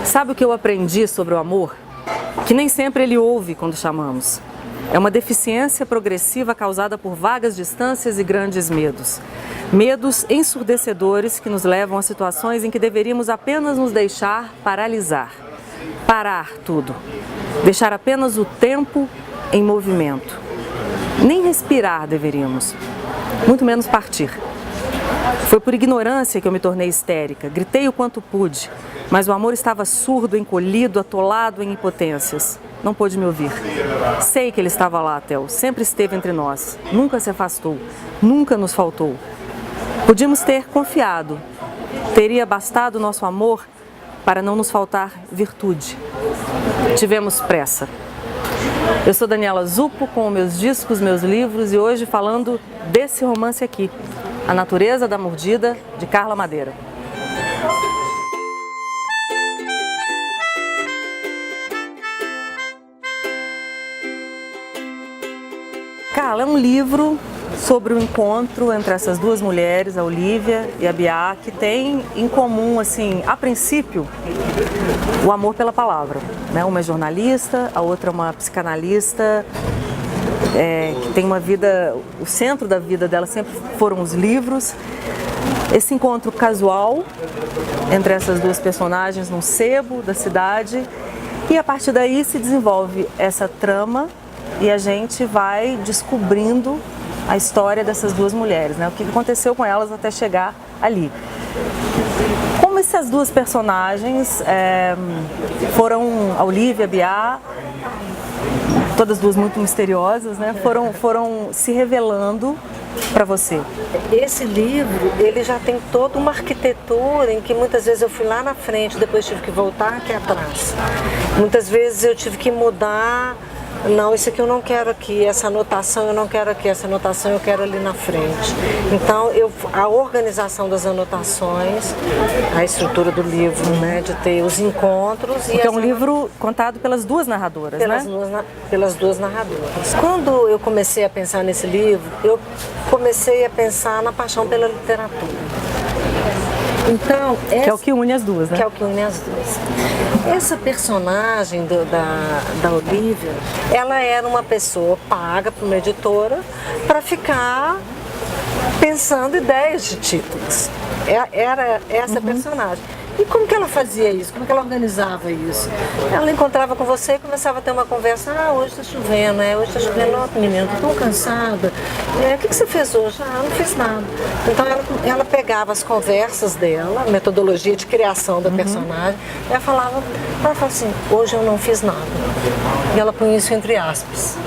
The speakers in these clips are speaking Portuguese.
Sabe o que eu aprendi sobre o amor? Que nem sempre ele ouve quando chamamos. É uma deficiência progressiva causada por vagas distâncias e grandes medos. Medos ensurdecedores que nos levam a situações em que deveríamos apenas nos deixar paralisar. Parar tudo. Deixar apenas o tempo em movimento. Nem respirar deveríamos. Muito menos partir. Foi por ignorância que eu me tornei histérica. Gritei o quanto pude, mas o amor estava surdo, encolhido, atolado em impotências. Não pôde me ouvir. Sei que ele estava lá, Theo. Sempre esteve entre nós. Nunca se afastou. Nunca nos faltou. Podíamos ter confiado. Teria bastado o nosso amor para não nos faltar virtude. Tivemos pressa. Eu sou Daniela Zupo, com meus discos, meus livros, e hoje falando desse romance aqui, A Natureza da Mordida, de Carla Madeira. Carla, é um livro sobre o encontro entre essas duas mulheres, a Olivia e a Biá, que tem em comum, assim, a princípio, o amor pela palavra, né? Uma é jornalista, a outra é uma psicanalista, que tem uma vida, o centro da vida dela sempre foram os livros. Esse encontro casual entre essas duas personagens num sebo da cidade, e a partir daí se desenvolve essa trama e a gente vai descobrindo a história dessas duas mulheres, né? O que aconteceu com elas até chegar ali. Como essas duas personagens foram, a Olivia e a Biá, todas duas muito misteriosas, né? Foram se revelando para você. Esse livro, ele já tem toda uma arquitetura em que muitas vezes eu fui lá na frente, depois tive que voltar aqui atrás. Muitas vezes eu tive que mudar. Não, isso aqui eu não quero aqui, essa anotação eu não quero aqui, essa anotação eu quero ali na frente. Então, a organização das anotações, a estrutura do livro, né, de ter os encontros. Porque é um livro contado pelas duas narradoras, né? Pelas duas narradoras. Quando eu comecei a pensar nesse livro, eu comecei a pensar na paixão pela literatura. Então, que é o que une as duas, né? Que é o que une as duas. Essa personagem da Olivia, ela era uma pessoa paga por uma editora para ficar pensando ideias de títulos. Era essa personagem. E como que ela fazia isso? Como que ela organizava isso? Ela encontrava com você e começava a ter uma conversa. Ah, hoje está chovendo, hoje está chovendo. Ó, menina, estou tão cansada. O que você fez hoje? Ah, não fiz nada. Então ela pegava as conversas dela, a metodologia de criação da personagem, e ela falava assim, hoje eu não fiz nada. E ela põe isso entre aspas.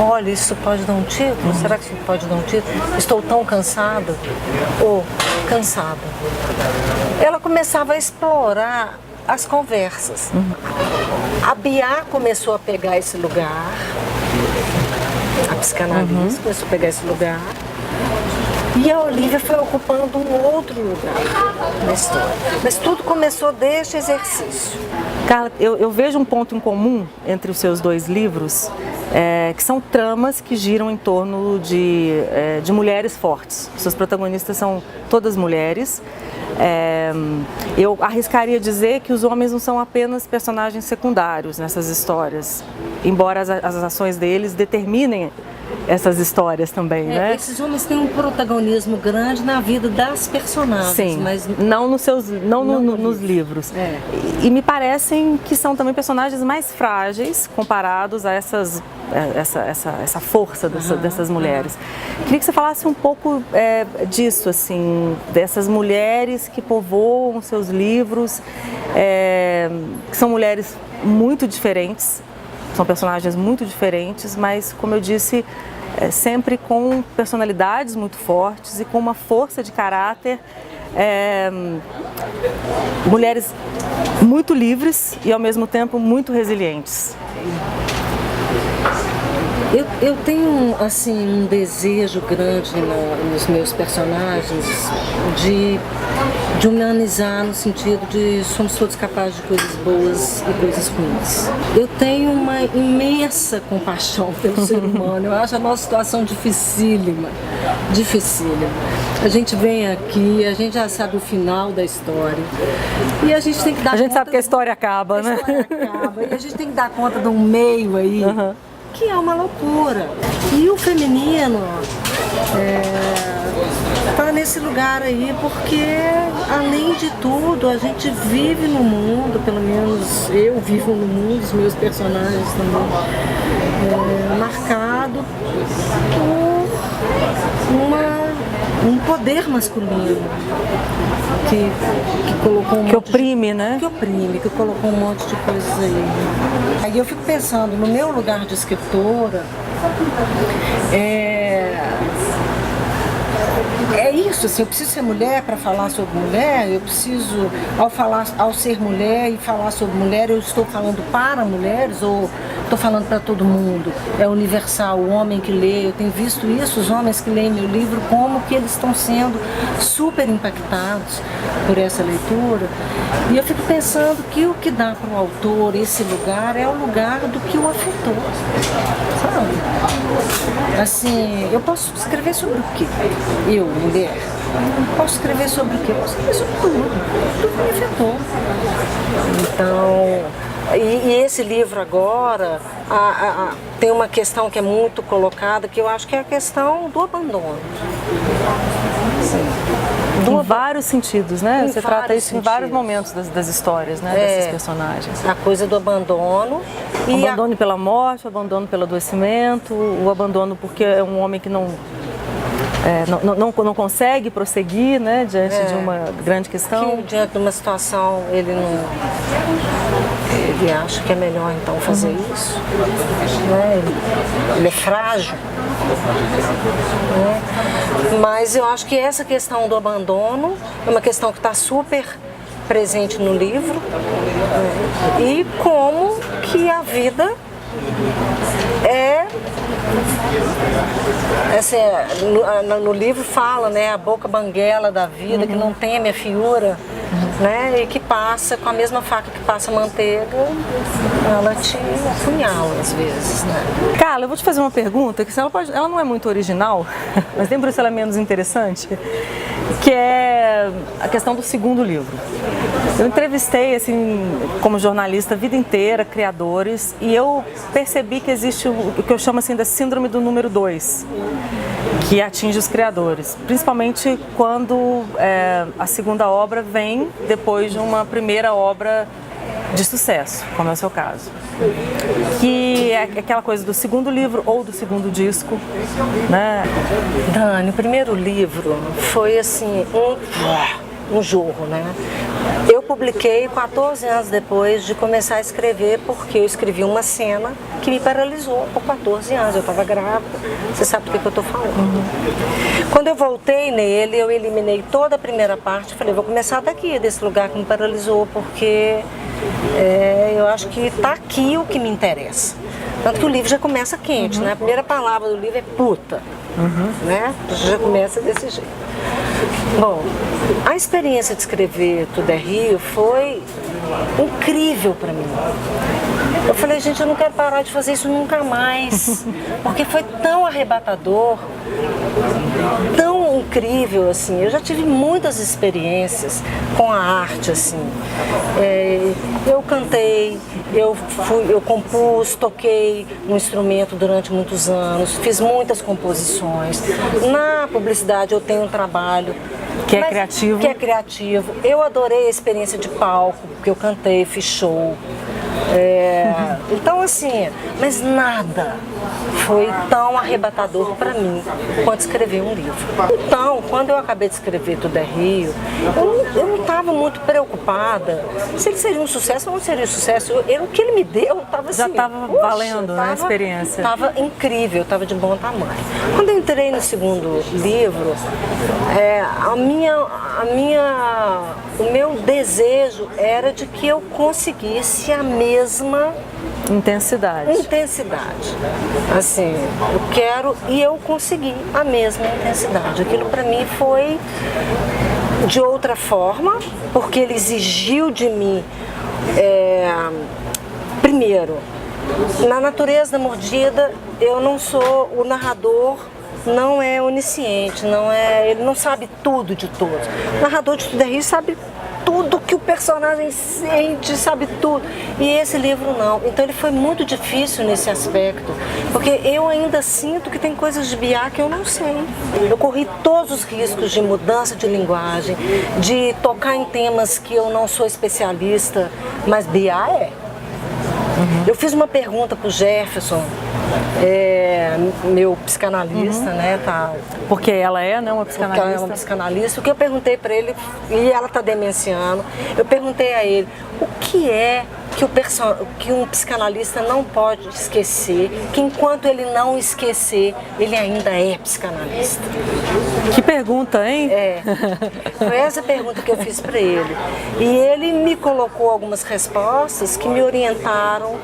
Olha, isso pode dar um título? Será que isso pode dar um título? Estou tão cansada. Ou cansada. Ela começava a explorar as conversas. A Biá começou a pegar esse lugar, a psicanalista começou a pegar esse lugar, e a Olivia foi ocupando um outro lugar na história. Mas tudo começou deste exercício. Carla, eu vejo um ponto em comum entre os seus dois livros, que são tramas que giram em torno de mulheres fortes. Seus protagonistas são todas mulheres. Eu arriscaria dizer que os homens não são apenas personagens secundários nessas histórias, embora as ações deles determinem essas histórias também, né? Esses homens têm um protagonismo grande na vida das personagens. Sim, mas não nos livros. E me parecem que são também personagens mais frágeis comparados a essa força dessas mulheres. Queria que você falasse um pouco disso, assim, dessas mulheres que povoam seus livros, que são mulheres muito diferentes. São personagens muito diferentes, mas, como eu disse, sempre com personalidades muito fortes e com uma força de caráter. Mulheres muito livres e, ao mesmo tempo, muito resilientes. Eu tenho um desejo grande nos meus personagens de de humanizar no sentido de somos todos capazes de coisas boas e coisas ruins. Eu tenho uma imensa compaixão pelo ser humano. Eu acho a nossa situação dificílima, dificílima. A gente vem aqui, a gente já sabe o final da história e a gente tem que dar conta. A gente sabe que a história acaba, né? A história acaba e a gente tem que dar conta de um meio aí que é uma loucura. E o feminino está nesse lugar aí porque, além de tudo, a gente vive no mundo, pelo menos eu vivo no mundo, os meus personagens também, marcado por um poder masculino que colocou que oprime, né? Que oprime, que colocou um monte de coisas aí. Aí eu fico pensando, no meu lugar de escritora, é isso, assim, eu preciso ser mulher para falar sobre mulher, eu preciso, ao ser mulher e falar sobre mulher, eu estou falando para mulheres ou estou falando para todo mundo? É universal, o homem que lê, eu tenho visto isso, os homens que leem meu livro, como que eles estão sendo super impactados por essa leitura. E eu fico pensando que o que dá para o autor esse lugar é o lugar do que o afetou, sabe? Assim, eu posso escrever sobre o quê? Eu, mulher, posso escrever sobre o quê? Eu posso escrever sobre tudo me afetou. Então, e esse livro agora tem uma questão que é muito colocada, que eu acho que é a questão do abandono. Em vários sentidos, né? Você trata isso em vários momentos das histórias, né? Desses personagens. A coisa do abandono. O abandono pela morte, o abandono pelo adoecimento, o abandono porque é um homem que não consegue prosseguir, né? Diante de uma grande questão. Que, diante de uma situação, ele acha que é melhor então fazer isso. Né? Ele é frágil. Né? Mas eu acho que essa questão do abandono é uma questão que está super presente no livro, né? E como que a vida no livro fala, né, a boca banguela da vida, que não teme a fiura, né, e que passa com a mesma faca que passa manteiga, ela te apunhala às vezes, né. Carla, eu vou te fazer uma pergunta, que ela não é muito original, mas nem por isso ela é menos interessante, que é a questão do segundo livro. Eu entrevistei, assim, como jornalista, a vida inteira, criadores, e eu percebi que existe o que eu chamo assim da síndrome do número 2, que atinge os criadores, principalmente quando a segunda obra vem depois de uma primeira obra de sucesso, como é o seu caso. Que é aquela coisa do segundo livro ou do segundo disco, né? Dani, o primeiro livro foi assim, um jorro, né? Eu publiquei 14 anos depois de começar a escrever, porque eu escrevi uma cena que me paralisou por 14 anos. Eu estava grávida, você sabe do que eu estou falando. Quando eu voltei nele, eu eliminei toda a primeira parte, falei, vou começar daqui, desse lugar que me paralisou, porque eu acho que está aqui o que me interessa. Tanto que o livro já começa quente, né? A primeira palavra do livro é puta, né? Já começa desse jeito. Bom, a experiência de escrever Tudo é Rio foi incrível para mim. Eu falei, gente, eu não quero parar de fazer isso nunca mais, porque foi tão arrebatador, tão incrível, assim. Eu já tive muitas experiências com a arte, assim. Eu cantei, eu compus, toquei um instrumento durante muitos anos, fiz muitas composições. Na publicidade eu tenho um trabalho que é criativo. Que é criativo. Eu adorei a experiência de palco, porque eu cantei, fiz show. Então assim, mas nada foi tão arrebatador para mim quanto escrever um livro. Então, quando eu acabei de escrever Tudo é Rio, eu não estava muito preocupada se ele seria um sucesso ou não seria um sucesso. O que ele me deu estava assim, já estava valendo, né, a experiência. Estava incrível, estava de bom tamanho. Quando eu entrei no segundo livro, o meu desejo era de que eu conseguisse a mesma intensidade. Assim, eu quero e eu consegui a mesma intensidade. Aquilo para mim foi de outra forma, porque ele exigiu de mim, primeiro, na Natureza da Mordida, eu não sou o narrador, não é onisciente, ele não sabe tudo de todos. O narrador de Tudo sabe tudo que o personagem sente, sabe tudo. E esse livro não. Então ele foi muito difícil nesse aspecto, porque eu ainda sinto que tem coisas de Biá que eu não sei. Eu corri todos os riscos de mudança de linguagem, de tocar em temas que eu não sou especialista, mas Biá é. Eu fiz uma pergunta para o Jefferson, meu psicanalista, né? Tá, porque ela é, né, uma psicanalista. Porque ela é uma psicanalista. O que eu perguntei para ele, e ela está demenciando, eu perguntei a ele, o que é que um psicanalista não pode esquecer, que enquanto ele não esquecer, ele ainda é psicanalista. Que pergunta, hein? Foi essa pergunta que eu fiz para ele. E ele me colocou algumas respostas que me orientaram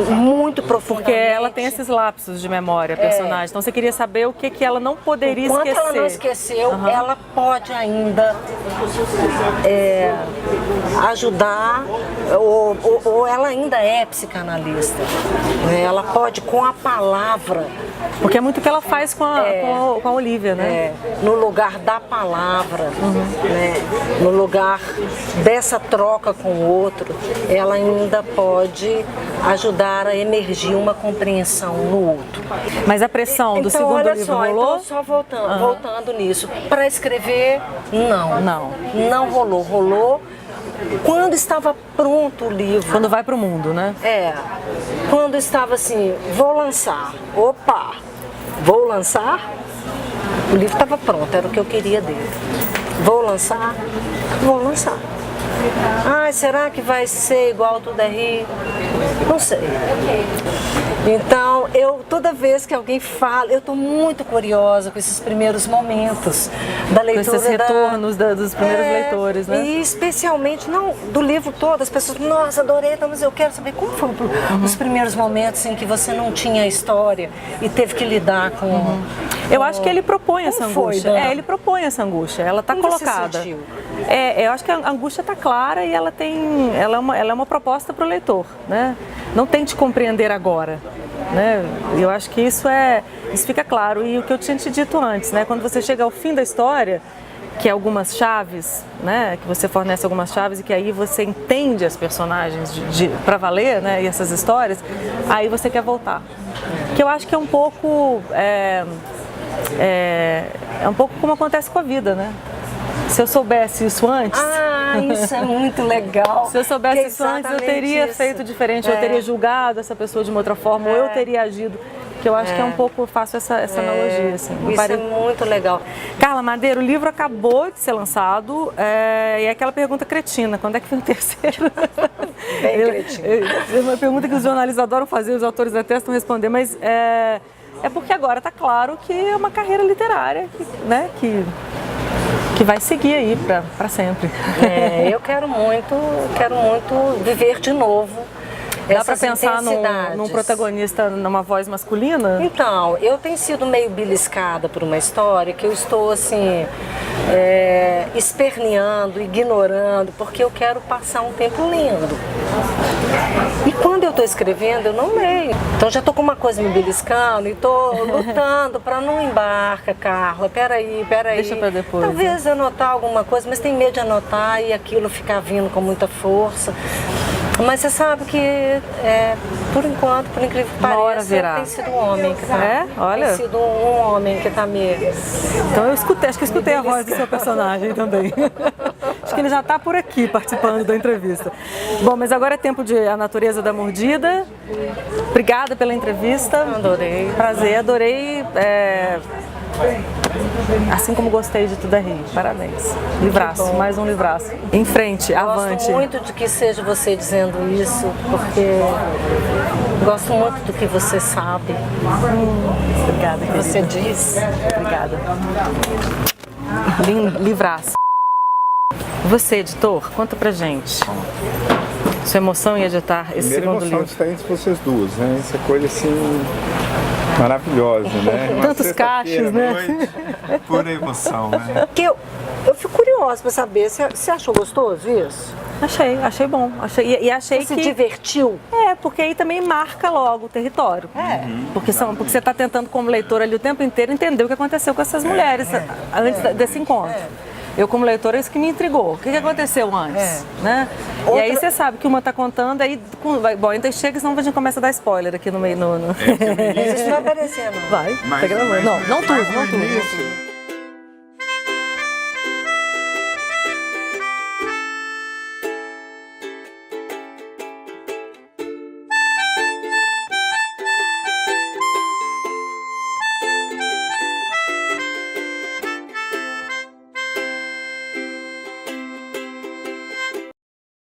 muito profundamente. Porque ela tem esses lapsos de memória, personagem. Então você queria saber o que ela não poderia esquecer. Enquanto ela não esqueceu, ela pode ainda ajudar, ou ela ainda é psicanalista. Ela pode, com a palavra. Porque é muito o que ela faz com a Olivia, né? No lugar da palavra, né? No lugar dessa troca com o outro, ela ainda pode ajudar a emergir uma compreensão no outro. Mas a pressão do segundo livro rolou? Então, só voltando nisso. Para escrever, não rolou. Rolou quando estava pronto o livro. Quando vai para o mundo, né? Quando estava assim, vou lançar. Opa, vou lançar. O livro estava pronto, era o que eu queria dele. Vou lançar? Vou lançar. Será que vai ser igual ao Tudo é Rio? Não sei. Então, toda vez que alguém fala, eu estou muito curiosa com esses primeiros momentos da leitura. Com esses retornos dos primeiros leitores, né? E especialmente, não do livro todo, as pessoas, nossa, adorei, mas eu quero saber como foram os primeiros momentos em que você não tinha história e teve que lidar com... Eu acho que ele propõe essa angústia. Ele propõe essa angústia, ela está colocada. Você sentiu? Eu acho que a angústia está clara e ela é uma proposta para o leitor, né? Não tente compreender agora, né? Eu acho que isso fica claro. E o que eu tinha te dito antes, né? Quando você chega ao fim da história, que é algumas chaves, né? Que você fornece algumas chaves e que aí você entende as personagens para valer, né? E essas histórias, aí você quer voltar. Que eu acho que é um pouco um pouco como acontece com a vida, né? Se eu soubesse isso antes... isso é muito legal. Se eu soubesse isso antes, eu teria feito diferente, eu teria julgado essa pessoa de uma outra forma, ou eu teria agido. Que eu acho que é um pouco, faço essa analogia. Assim. Isso é muito legal. Carla Madeira, o livro acabou de ser lançado, e é aquela pergunta cretina, quando é que vem o terceiro? Bem cretina. É uma pergunta que os jornalistas adoram fazer, os autores detestam responder, mas é porque agora está claro que é uma carreira literária, né, que vai seguir aí para sempre. Eu quero muito viver de novo. Dá para pensar num protagonista, numa voz masculina? Então, eu tenho sido meio beliscada por uma história que eu estou assim, esperneando, ignorando, porque eu quero passar um tempo lendo. E quando eu estou escrevendo, eu não leio. Então já estou com uma coisa me beliscando e estou lutando para não embarcar, Carla. Peraí. Deixa para depois. Talvez anotar alguma coisa, mas tem medo de anotar e aquilo ficar vindo com muita força. Mas você sabe que, por enquanto, por incrível que pareça, tem sido um homem que está. Olha. Tem sido um homem que está me... Então acho que escutei a voz do seu personagem também. Acho que ele já está por aqui participando da entrevista. Bom, mas agora é tempo de A Natureza da Mordida. Obrigada pela entrevista. Adorei. Prazer, adorei. Assim como gostei de Tudo é Rio. Parabéns. Livraço, mais um livraço. Em frente, avante. Gosto muito de que seja você dizendo isso, porque gosto muito do que você sabe. Obrigada, que você diz. Obrigada. Livraço. Você, editor, conta pra gente. Sua emoção em editar esse segundo livro. Primeira emoção está entre vocês duas, né? Essa coisa assim... Maravilhosa, né? Uma Tantos sexta-feira cachos, né? à noite, pura emoção, né? Que eu fico curiosa para saber, você achou gostoso isso? Achei bom. E achei Você que... se divertiu? Porque aí também marca logo o território. Porque você está tentando, como leitor ali o tempo inteiro, entender o que aconteceu com essas mulheres antes desse encontro. Eu, como leitora, é isso que me intrigou. O que aconteceu antes? Né? E aí você sabe que uma está contando, aí. Bom, então chega, senão a gente começa a dar spoiler aqui no meio. Isso não vai aparecer, não. Vai, tá gravando. Não tudo, não tudo.